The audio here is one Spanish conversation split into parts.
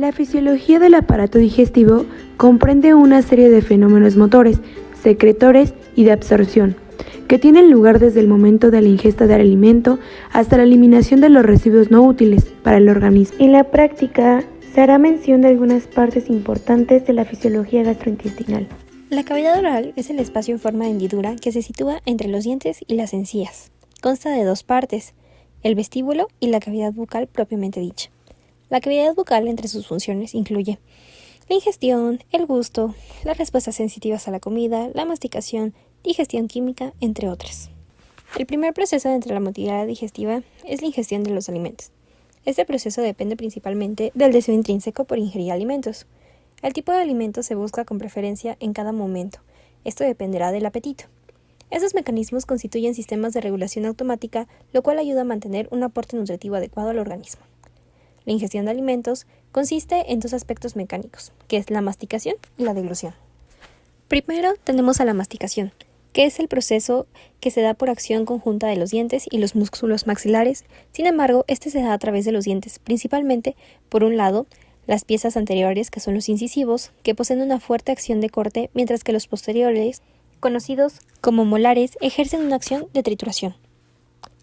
La fisiología del aparato digestivo comprende una serie de fenómenos motores, secretores y de absorción, que tienen lugar desde el momento de la ingesta del alimento hasta la eliminación de los residuos no útiles para el organismo. En la práctica, se hará mención de algunas partes importantes de la fisiología gastrointestinal. La cavidad oral es el espacio en forma de hendidura que se sitúa entre los dientes y las encías. Consta de dos partes, el vestíbulo y la cavidad bucal propiamente dicha. La cavidad bucal entre sus funciones incluye la ingestión, el gusto, las respuestas sensitivas a la comida, la masticación, digestión química, entre otras. El primer proceso dentro de la motilidad digestiva es la ingestión de los alimentos. Este proceso depende principalmente del deseo intrínseco por ingerir alimentos. El tipo de alimento se busca con preferencia en cada momento. Esto dependerá del apetito. Estos mecanismos constituyen sistemas de regulación automática, lo cual ayuda a mantener un aporte nutritivo adecuado al organismo. La ingestión de alimentos consiste en dos aspectos mecánicos, que es la masticación y la deglución. Primero tenemos a la masticación, que es el proceso que se da por acción conjunta de los dientes y los músculos maxilares. Sin embargo, este se da a través de los dientes, principalmente, por un lado, las piezas anteriores, que son los incisivos, que poseen una fuerte acción de corte, mientras que los posteriores, conocidos como molares, ejercen una acción de trituración.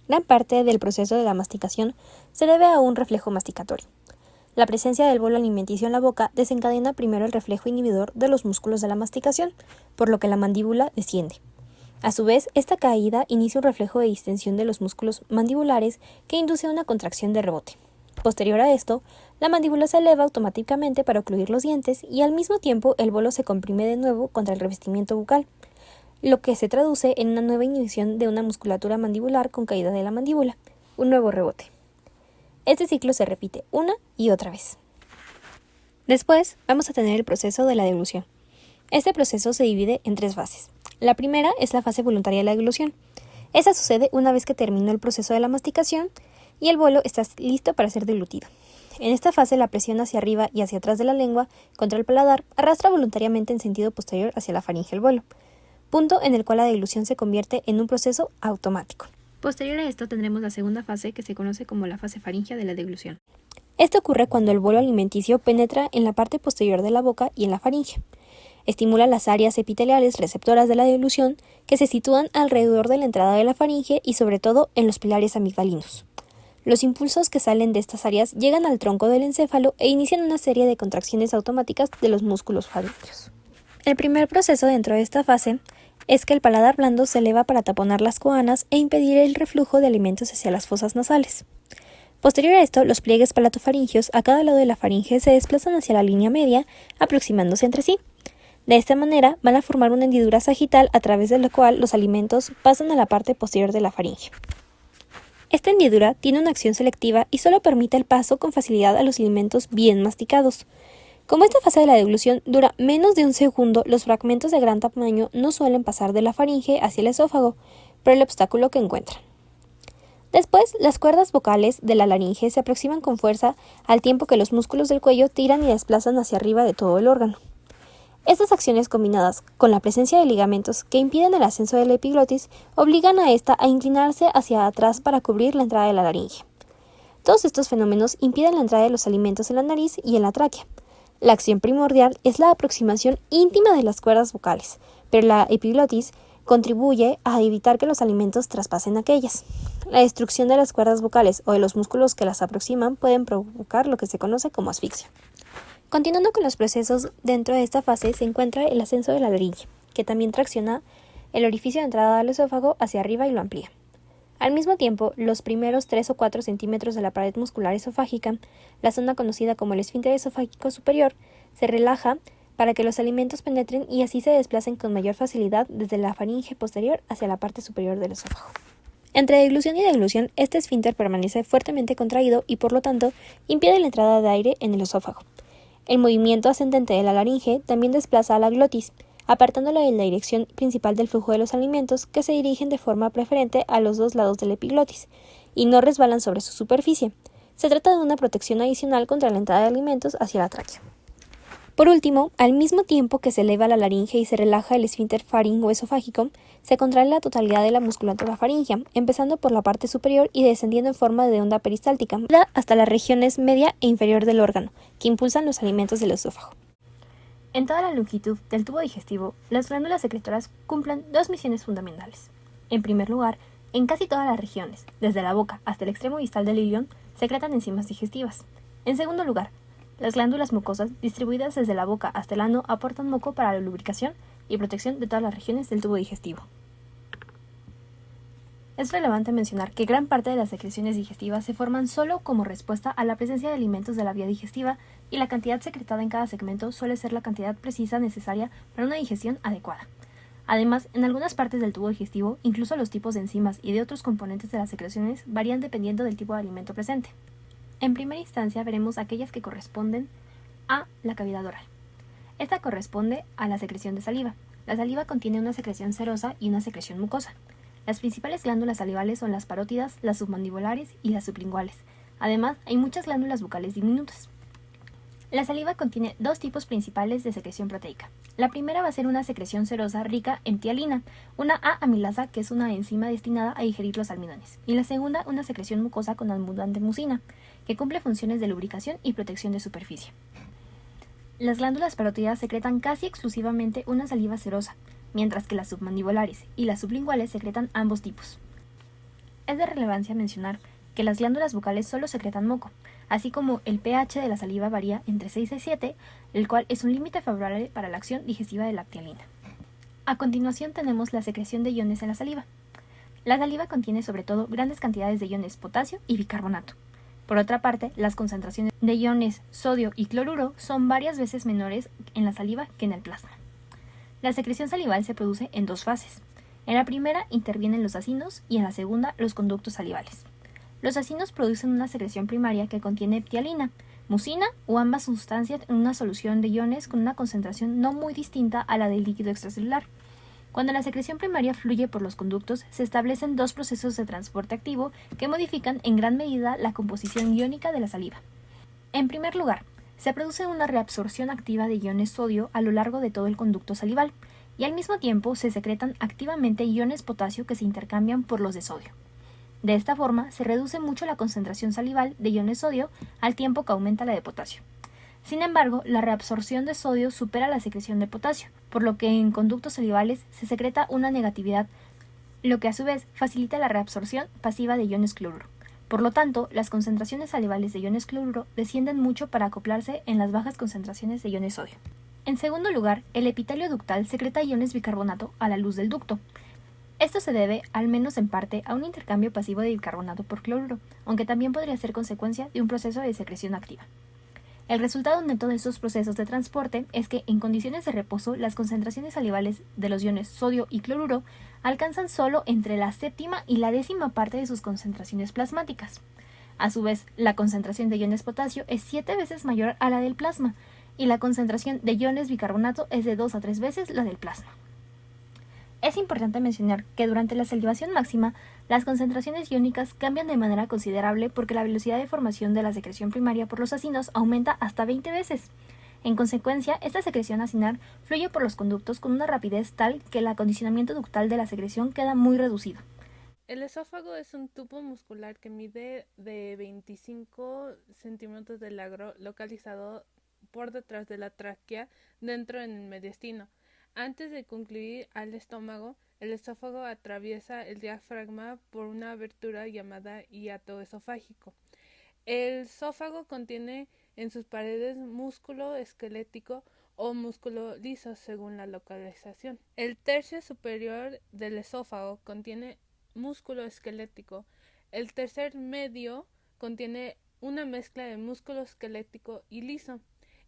Gran parte del proceso de la masticación se debe a un reflejo masticatorio. La presencia del bolo alimenticio en la boca desencadena primero el reflejo inhibidor de los músculos de la masticación, por lo que la mandíbula desciende. A su vez, esta caída inicia un reflejo de distensión de los músculos mandibulares que induce una contracción de rebote. Posterior a esto, la mandíbula se eleva automáticamente para ocluir los dientes y al mismo tiempo el bolo se comprime de nuevo contra el revestimiento bucal, lo que se traduce en una nueva inhibición de una musculatura mandibular con caída de la mandíbula, un nuevo rebote. Este ciclo se repite una y otra vez. Después vamos a tener el proceso de la deglución. Este proceso se divide en tres fases. La primera es la fase voluntaria de la deglución. Esta sucede una vez que terminó el proceso de la masticación y el bolo está listo para ser deglutido. En esta fase, la presión hacia arriba y hacia atrás de la lengua contra el paladar arrastra voluntariamente en sentido posterior hacia la faringe el bolo, punto en el cual la deglución se convierte en un proceso automático. Posterior a esto tendremos la segunda fase, que se conoce como la fase faríngea de la deglución. Esto ocurre cuando el bolo alimenticio penetra en la parte posterior de la boca y en la faringe. Estimula las áreas epiteliales receptoras de la deglución que se sitúan alrededor de la entrada de la faringe y sobre todo en los pilares amigdalinos. Los impulsos que salen de estas áreas llegan al tronco del encéfalo e inician una serie de contracciones automáticas de los músculos faríngeos. El primer proceso dentro de esta fase es que el paladar blando se eleva para taponar las coanas e impedir el reflujo de alimentos hacia las fosas nasales. Posterior a esto, los pliegues palatofaringeos a cada lado de la faringe se desplazan hacia la línea media, aproximándose entre sí. De esta manera, van a formar una hendidura sagital a través de la cual los alimentos pasan a la parte posterior de la faringe. Esta hendidura tiene una acción selectiva y solo permite el paso con facilidad a los alimentos bien masticados. Como esta fase de la deglución dura menos de un segundo, los fragmentos de gran tamaño no suelen pasar de la faringe hacia el esófago, por el obstáculo que encuentran. Después, las cuerdas vocales de la laringe se aproximan con fuerza al tiempo que los músculos del cuello tiran y desplazan hacia arriba de todo el órgano. Estas acciones, combinadas con la presencia de ligamentos que impiden el ascenso de la epiglotis, obligan a esta a inclinarse hacia atrás para cubrir la entrada de la laringe. Todos estos fenómenos impiden la entrada de los alimentos en la nariz y en la tráquea. La acción primordial es la aproximación íntima de las cuerdas vocales, pero la epiglotis contribuye a evitar que los alimentos traspasen aquellas. La destrucción de las cuerdas vocales o de los músculos que las aproximan pueden provocar lo que se conoce como asfixia. Continuando con los procesos, dentro de esta fase se encuentra el ascenso de la laringe, que también tracciona el orificio de entrada al esófago hacia arriba y lo amplía. Al mismo tiempo, los primeros 3 o 4 centímetros de la pared muscular esofágica, la zona conocida como el esfínter esofágico superior, se relaja para que los alimentos penetren y así se desplacen con mayor facilidad desde la faringe posterior hacia la parte superior del esófago. Entre deglución y deglución, este esfínter permanece fuertemente contraído y por lo tanto impide la entrada de aire en el esófago. El movimiento ascendente de la laringe también desplaza a la glotis, apartándola de la dirección principal del flujo de los alimentos que se dirigen de forma preferente a los dos lados de la epiglotis y no resbalan sobre su superficie. Se trata de una protección adicional contra la entrada de alimentos hacia la tráquea. Por último, al mismo tiempo que se eleva la laringe y se relaja el esfínter faringo-esofágico, se contrae la totalidad de la musculatura faríngea, empezando por la parte superior y descendiendo en forma de onda peristáltica hasta las regiones media e inferior del órgano, que impulsan los alimentos del esófago. En toda la longitud del tubo digestivo, las glándulas secretoras cumplen dos misiones fundamentales. En primer lugar, en casi todas las regiones, desde la boca hasta el extremo distal del ilion, secretan enzimas digestivas. En segundo lugar, las glándulas mucosas, distribuidas desde la boca hasta el ano, aportan moco para la lubricación y protección de todas las regiones del tubo digestivo. Es relevante mencionar que gran parte de las secreciones digestivas se forman solo como respuesta a la presencia de alimentos de la vía digestiva y la cantidad secretada en cada segmento suele ser la cantidad precisa necesaria para una digestión adecuada. Además, en algunas partes del tubo digestivo, incluso los tipos de enzimas y de otros componentes de las secreciones varían dependiendo del tipo de alimento presente. En primera instancia veremos aquellas que corresponden a la cavidad oral. Esta corresponde a la secreción de saliva. La saliva contiene una secreción serosa y una secreción mucosa. Las principales glándulas salivales son las parótidas, las submandibulares y las sublinguales. Además, hay muchas glándulas bucales diminutas. La saliva contiene dos tipos principales de secreción proteica. La primera va a ser una secreción serosa rica en ptialina, una A-amilasa que es una enzima destinada a digerir los almidones, y la segunda una secreción mucosa con abundante mucina, que cumple funciones de lubricación y protección de superficie. Las glándulas parótidas secretan casi exclusivamente una saliva serosa, mientras que las submandibulares y las sublinguales secretan ambos tipos. Es de relevancia mencionar que las glándulas bucales solo secretan moco, así como el pH de la saliva varía entre 6 y 7, el cual es un límite favorable para la acción digestiva de la ptialina. A continuación tenemos la secreción de iones en la saliva. La saliva contiene sobre todo grandes cantidades de iones potasio y bicarbonato. Por otra parte, las concentraciones de iones sodio y cloruro son varias veces menores en la saliva que en el plasma. La secreción salival se produce en dos fases. En la primera intervienen los acinos y en la segunda los conductos salivales. Los acinos producen una secreción primaria que contiene ptialina, mucina o ambas sustancias en una solución de iones con una concentración no muy distinta a la del líquido extracelular. Cuando la secreción primaria fluye por los conductos, se establecen dos procesos de transporte activo que modifican en gran medida la composición iónica de la saliva. En primer lugar, se produce una reabsorción activa de iones sodio a lo largo de todo el conducto salival, y al mismo tiempo se secretan activamente iones potasio que se intercambian por los de sodio. De esta forma, se reduce mucho la concentración salival de iones sodio al tiempo que aumenta la de potasio. Sin embargo, la reabsorción de sodio supera la secreción de potasio, por lo que en conductos salivales se secreta una negatividad, lo que a su vez facilita la reabsorción pasiva de iones cloruro. Por lo tanto, las concentraciones salivales de iones cloruro descienden mucho para acoplarse en las bajas concentraciones de iones sodio. En segundo lugar, el epitelio ductal secreta iones bicarbonato a la luz del ducto. Esto se debe, al menos en parte, a un intercambio pasivo de bicarbonato por cloruro, aunque también podría ser consecuencia de un proceso de secreción activa. El resultado neto de estos procesos de transporte es que, en condiciones de reposo, las concentraciones salivales de los iones sodio y cloruro alcanzan solo entre la séptima y la décima parte de sus concentraciones plasmáticas. A su vez, la concentración de iones potasio es 7 veces mayor a la del plasma, y la concentración de iones bicarbonato es de 2 a 3 veces la del plasma. Es importante mencionar que durante la salivación máxima, las concentraciones iónicas cambian de manera considerable porque la velocidad de formación de la secreción primaria por los acinos aumenta hasta 20 veces. En consecuencia, esta secreción acinar fluye por los conductos con una rapidez tal que el acondicionamiento ductal de la secreción queda muy reducido. El esófago es un tubo muscular que mide de 25 centímetros de largo, localizado por detrás de la tráquea, dentro en el mediastino. Antes de concluir al estómago, el esófago atraviesa el diafragma por una abertura llamada hiato esofágico. El esófago contiene en sus paredes músculo esquelético o músculo liso según la localización. El tercio superior del esófago contiene músculo esquelético. El tercer medio contiene una mezcla de músculo esquelético y liso,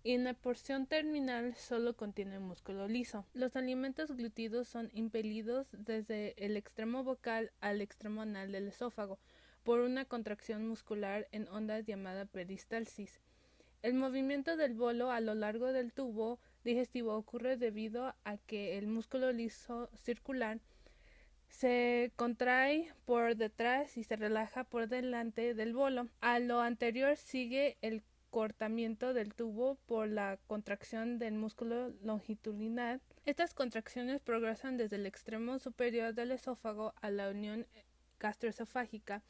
y en la porción terminal solo contiene músculo liso. Los alimentos glutidos son impelidos desde el extremo vocal al extremo anal del esófago por una contracción muscular en ondas llamada peristalsis. El movimiento del bolo a lo largo del tubo digestivo ocurre debido a que el músculo liso circular se contrae por detrás y se relaja por delante del bolo. A lo anterior sigue el acortamiento del tubo por la contracción del músculo longitudinal. Estas contracciones progresan desde el extremo superior del esófago a la unión gastroesofágica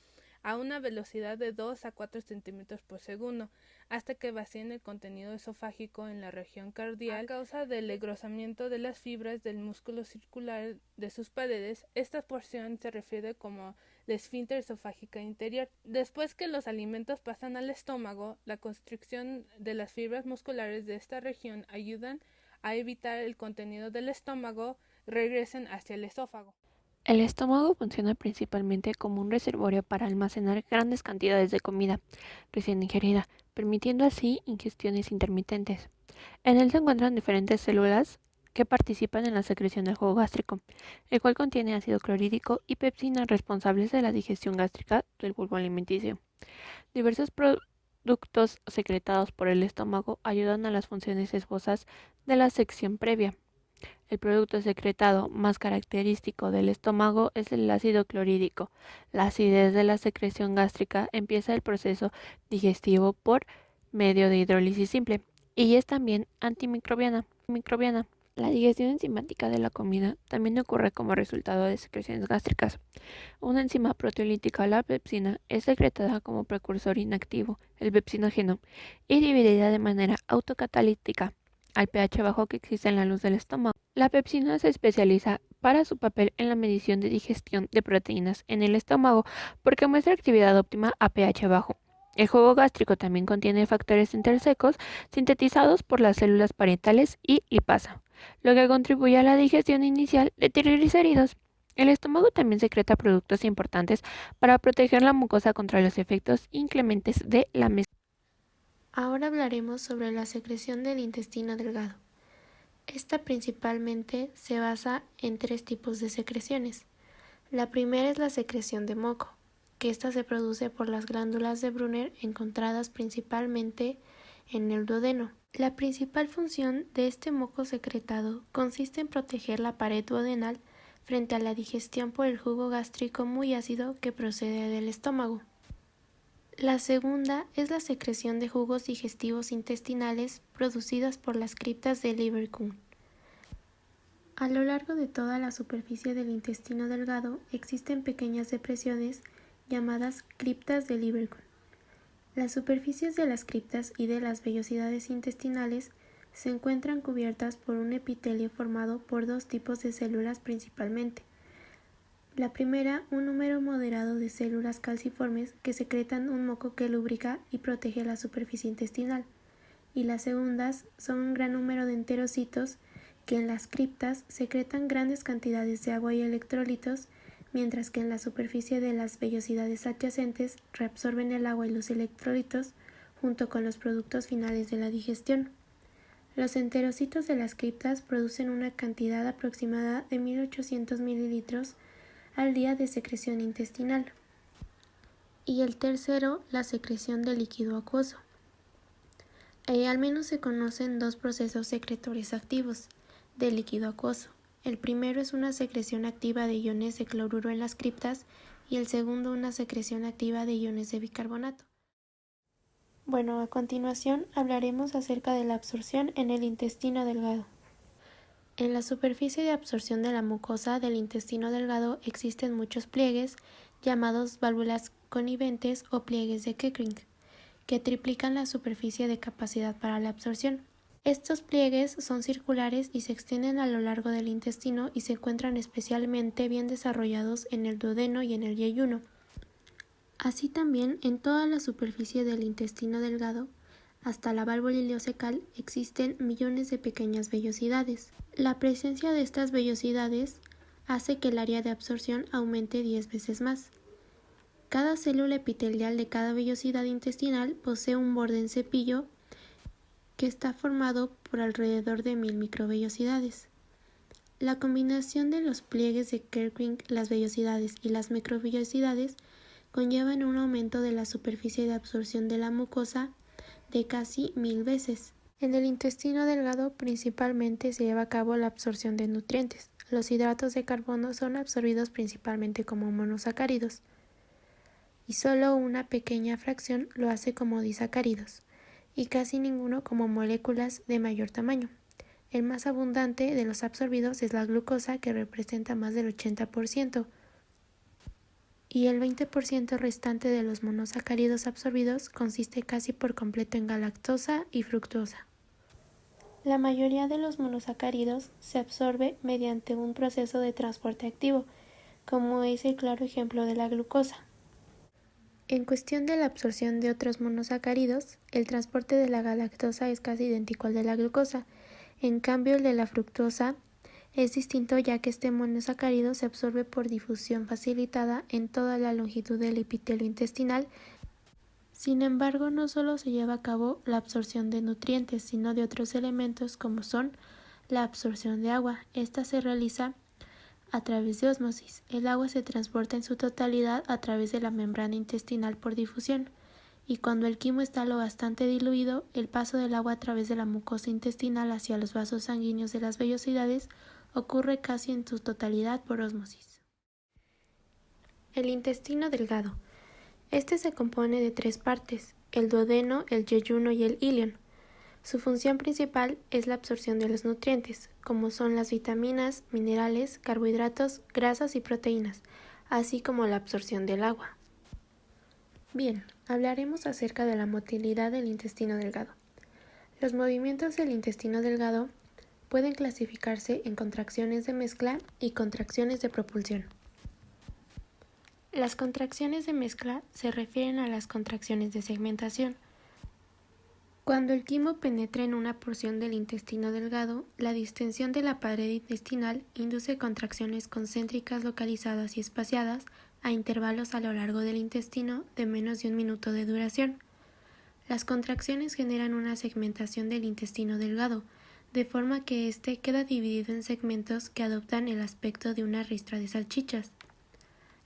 a una velocidad de 2 a 4 centímetros por segundo, hasta que vacíen el contenido esofágico en la región cardial a causa del engrosamiento de las fibras del músculo circular de sus paredes. Esta porción se refiere como la esfínter esofágica interior. Después que los alimentos pasan al estómago, la constricción de las fibras musculares de esta región ayudan a evitar el contenido del estómago regresen hacia el esófago. El estómago funciona principalmente como un reservorio para almacenar grandes cantidades de comida recién ingerida, permitiendo así ingestiones intermitentes. En él se encuentran diferentes células que participan en la secreción del jugo gástrico, el cual contiene ácido clorhídrico y pepsina responsables de la digestión gástrica del bulbo alimenticio. Diversos productos secretados por el estómago ayudan a las funciones esbozas de la sección previa. El producto secretado más característico del estómago es el ácido clorhídrico. La acidez de la secreción gástrica empieza el proceso digestivo por medio de hidrólisis simple y es también antimicrobiana. La digestión enzimática de la comida también ocurre como resultado de secreciones gástricas. Una enzima proteolítica, la pepsina, es secretada como precursor inactivo, el pepsinógeno, y dividida de manera autocatalítica al pH bajo que existe en la luz del estómago. La pepsina se especializa para su papel en la medición de digestión de proteínas en el estómago porque muestra actividad óptima a pH bajo. El jugo gástrico también contiene factores intersecos sintetizados por las células parietales y lipasa, lo que contribuye a la digestión inicial de triglicéridos. El estómago también secreta productos importantes para proteger la mucosa contra los efectos inclementes de la mezcla. Ahora hablaremos sobre la secreción del intestino delgado. Esta principalmente se basa en 3 tipos de secreciones. La primera es la secreción de moco, que ésta se produce por las glándulas de Brunner encontradas principalmente en el duodeno. La principal función de este moco secretado consiste en proteger la pared duodenal frente a la digestión por el jugo gástrico muy ácido que procede del estómago. La segunda es la secreción de jugos digestivos intestinales producidas por las criptas de Leverkusen. A lo largo de toda la superficie del intestino delgado existen pequeñas depresiones llamadas criptas de Leverkusen. Las superficies de las criptas y de las vellosidades intestinales se encuentran cubiertas por un epitelio formado por 2 tipos de células principalmente. La primera, un número moderado de células calciformes que secretan un moco que lubrica y protege la superficie intestinal, y las segundas son un gran número de enterocitos que en las criptas secretan grandes cantidades de agua y electrolitos, mientras que en la superficie de las vellosidades adyacentes reabsorben el agua y los electrolitos junto con los productos finales de la digestión. Los enterocitos de las criptas producen una cantidad aproximada de 1800 mililitros al día de secreción intestinal. Y el tercero, la secreción de líquido acuoso. Al menos se conocen 2 procesos secretores activos del líquido acuoso. El primero es una secreción activa de iones de cloruro en las criptas y el segundo una secreción activa de iones de bicarbonato. Bueno, a continuación hablaremos acerca de la absorción en el intestino delgado. En la superficie de absorción de la mucosa del intestino delgado existen muchos pliegues llamados válvulas conniventes o pliegues de Kettering, que triplican la superficie de capacidad para la absorción. Estos pliegues son circulares y se extienden a lo largo del intestino y se encuentran especialmente bien desarrollados en el duodeno y en el yeyuno. Así también en toda la superficie del intestino delgado, hasta la válvula ileocecal, existen millones de pequeñas vellosidades. La presencia de estas vellosidades hace que el área de absorción aumente 10 veces más. Cada célula epitelial de cada vellosidad intestinal posee un borde en cepillo que está formado por alrededor de 1000 microvellosidades. La combinación de los pliegues de Kettering, las vellosidades y las microvellosidades conllevan un aumento de la superficie de absorción de la mucosa de casi 1000 veces. En el intestino delgado principalmente se lleva a cabo la absorción de nutrientes. Los hidratos de carbono son absorbidos principalmente como monosacáridos y solo una pequeña fracción lo hace como disacáridos, y casi ninguno como moléculas de mayor tamaño. El más abundante de los absorbidos es la glucosa, que representa más del 80%, y el 20% restante de los monosacáridos absorbidos consiste casi por completo en galactosa y fructosa. La mayoría de los monosacáridos se absorbe mediante un proceso de transporte activo, como es el claro ejemplo de la glucosa. En cuestión de la absorción de otros monosacáridos, el transporte de la galactosa es casi idéntico al de la glucosa. En cambio, el de la fructosa es distinto, ya que este monosacárido se absorbe por difusión facilitada en toda la longitud del epitelio intestinal. Sin embargo, no solo se lleva a cabo la absorción de nutrientes, sino de otros elementos como son la absorción de agua. Esta se realiza a través de ósmosis. El agua se transporta en su totalidad a través de la membrana intestinal por difusión, y cuando el quimo está lo bastante diluido, el paso del agua a través de la mucosa intestinal hacia los vasos sanguíneos de las vellosidades ocurre casi en su totalidad por ósmosis. El intestino delgado. Este se compone de 3 partes: el duodeno, el yeyuno y el ilion. Su función principal es la absorción de los nutrientes, como son las vitaminas, minerales, carbohidratos, grasas y proteínas, así como la absorción del agua. Bien, hablaremos acerca de la motilidad del intestino delgado. Los movimientos del intestino delgado pueden clasificarse en contracciones de mezcla y contracciones de propulsión. Las contracciones de mezcla se refieren a las contracciones de segmentación. Cuando el quimo penetra en una porción del intestino delgado, la distensión de la pared intestinal induce contracciones concéntricas localizadas y espaciadas a intervalos a lo largo del intestino de menos de 1 minuto de duración. Las contracciones generan una segmentación del intestino delgado, de forma que éste queda dividido en segmentos que adoptan el aspecto de una ristra de salchichas.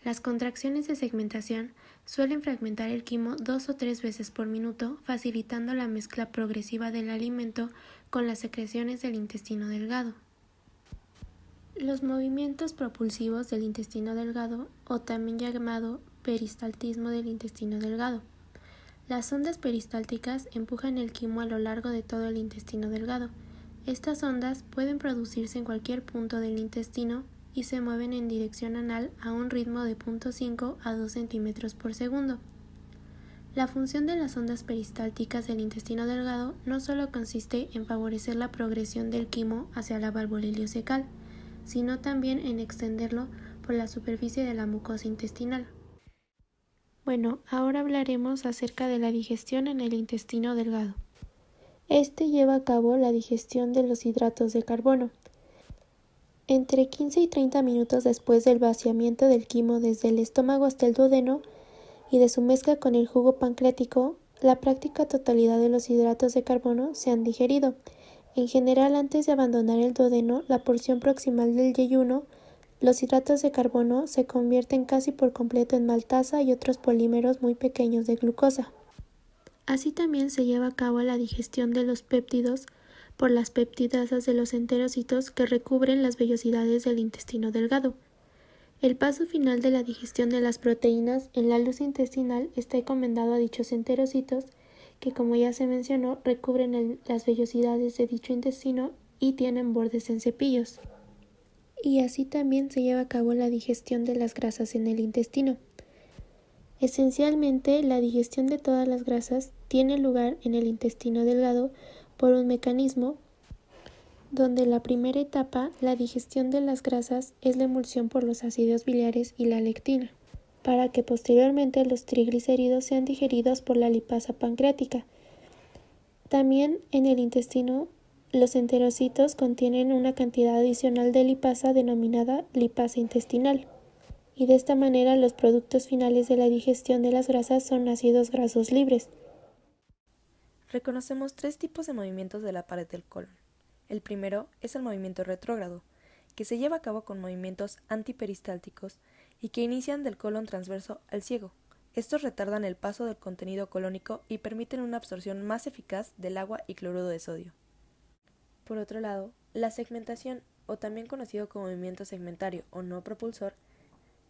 Las contracciones de segmentación suelen fragmentar el quimo 2 o 3 veces por minuto, facilitando la mezcla progresiva del alimento con las secreciones del intestino delgado. Los movimientos propulsivos del intestino delgado, o también llamado peristaltismo del intestino delgado. Las ondas peristálticas empujan el quimo a lo largo de todo el intestino delgado. Estas ondas pueden producirse en cualquier punto del intestino y se mueven en dirección anal a un ritmo de 0.5 a 2 centímetros por segundo. La función de las ondas peristálticas del intestino delgado no solo consiste en favorecer la progresión del quimo hacia la válvula ileocecal, sino también en extenderlo por la superficie de la mucosa intestinal. Bueno, ahora hablaremos acerca de la digestión en el intestino delgado. Este lleva a cabo la digestión de los hidratos de carbono. Entre 15 y 30 minutos después del vaciamiento del quimo desde el estómago hasta el duodeno y de su mezcla con el jugo pancreático, la práctica totalidad de los hidratos de carbono se han digerido. En general, antes de abandonar el duodeno, la porción proximal del yeyuno, los hidratos de carbono se convierten casi por completo en maltasa y otros polímeros muy pequeños de glucosa. Así también se lleva a cabo la digestión de los péptidos por las peptidasas de los enterocitos que recubren las vellosidades del intestino delgado. El paso final de la digestión de las proteínas en la luz intestinal está encomendado a dichos enterocitos que, como ya se mencionó, recubren las vellosidades de dicho intestino y tienen bordes en cepillos. Y así también se lleva a cabo la digestión de las grasas en el intestino. Esencialmente, la digestión de todas las grasas tiene lugar en el intestino delgado por un mecanismo donde la primera etapa, la digestión de las grasas, es la emulsión por los ácidos biliares y la lectina, para que posteriormente los triglicéridos sean digeridos por la lipasa pancreática. También en el intestino, los enterocitos contienen una cantidad adicional de lipasa denominada lipasa intestinal, y de esta manera los productos finales de la digestión de las grasas son ácidos grasos libres. Reconocemos 3 tipos de movimientos de la pared del colon. El primero es el movimiento retrógrado, que se lleva a cabo con movimientos antiperistálticos y que inician del colon transverso al ciego. Estos retardan el paso del contenido colónico y permiten una absorción más eficaz del agua y cloruro de sodio. Por otro lado, la segmentación, o también conocido como movimiento segmentario o no propulsor,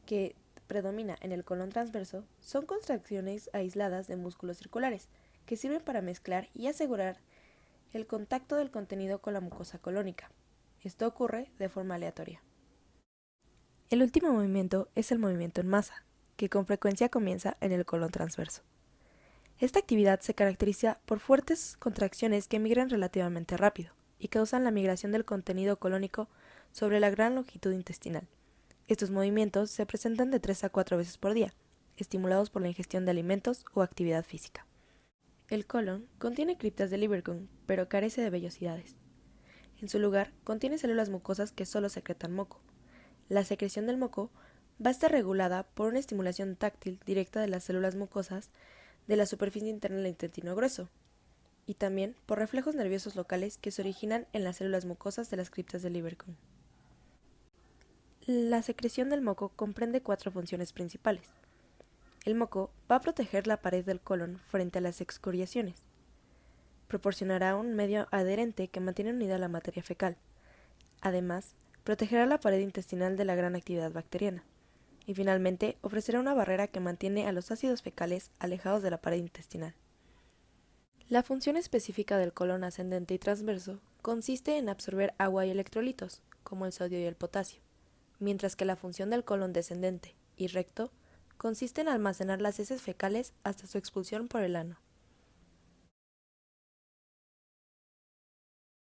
que predomina en el colon transverso, son contracciones aisladas de músculos circulares, que sirven para mezclar y asegurar el contacto del contenido con la mucosa colónica. Esto ocurre de forma aleatoria. El último movimiento es el movimiento en masa, que con frecuencia comienza en el colon transverso. Esta actividad se caracteriza por fuertes contracciones que migran relativamente rápido y causan la migración del contenido colónico sobre la gran longitud intestinal. Estos movimientos se presentan de 3 a 4 veces por día, estimulados por la ingestión de alimentos o actividad física. El colon contiene criptas de Lieberkühn, pero carece de vellosidades. En su lugar, contiene células mucosas que solo secretan moco. La secreción del moco va a estar regulada por una estimulación táctil directa de las células mucosas de la superficie interna del intestino grueso, y también por reflejos nerviosos locales que se originan en las células mucosas de las criptas de Lieberkühn. La secreción del moco comprende 4 funciones principales. El moco va a proteger la pared del colon frente a las excoriaciones. Proporcionará un medio adherente que mantiene unida la materia fecal. Además, protegerá la pared intestinal de la gran actividad bacteriana. Y finalmente, ofrecerá una barrera que mantiene a los ácidos fecales alejados de la pared intestinal. La función específica del colon ascendente y transverso consiste en absorber agua y electrolitos, como el sodio y el potasio, mientras que la función del colon descendente y recto consiste en almacenar las heces fecales hasta su expulsión por el ano.